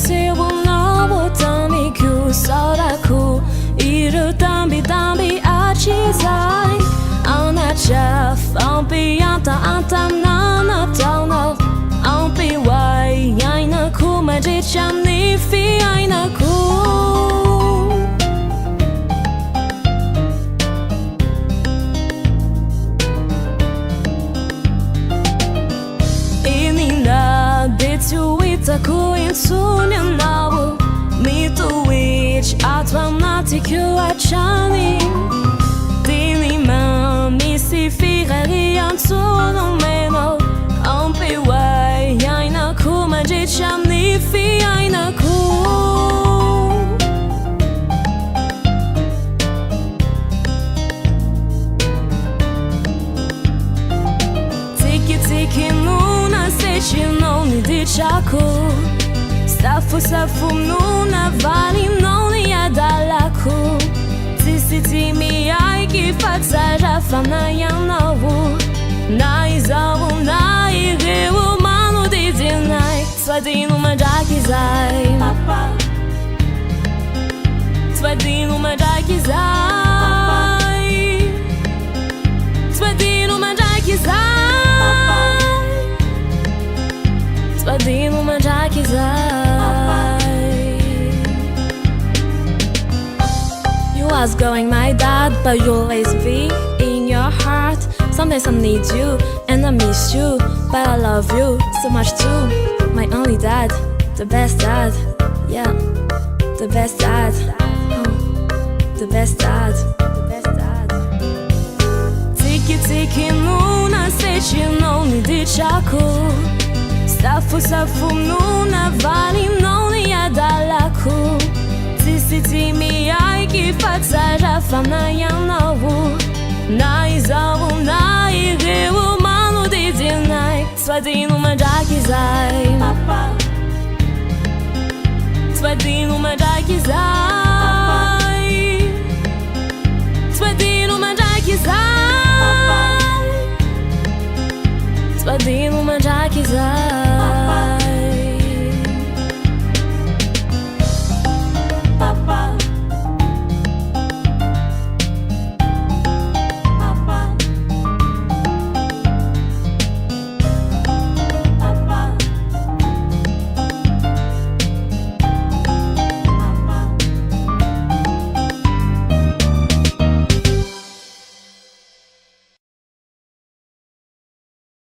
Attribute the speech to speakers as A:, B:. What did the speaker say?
A: se uno tami ku soraku iru tambi achizai ana chef ampi anta nana tauno ampi wai aina ku magic chamni fi aina ku to it a coin soon and now me to which atlantic you are shining dini ma mi si firari antono meno ampe wai aina kuma je chamni fi aina ku tiki nuna se ni di chaco Safu nuna vali noni adalaku Tisi mi ai ki fatsara fana yanawu Nai zawu nai rewu manu di dinai Swadinu majaki zai Swadinu majaki zai Swadinu majaki zai Swadinu majaki zai You was going my dad, but you'll always be in your heart. Some days I need you, and I miss you, but I love you so much too. My only dad, the best dad, yeah, the best dad, the best dad, the best dad. Tiki nuna se ni di chaku Safu nuna vali noni adalaku Tisi mi ai ki fatsara fana yanawu Nai zawu nai rewu manu di dinai Swadinu majaki zai Swadinu majaki zai Swadinu majaki zai Swadinu majaki zai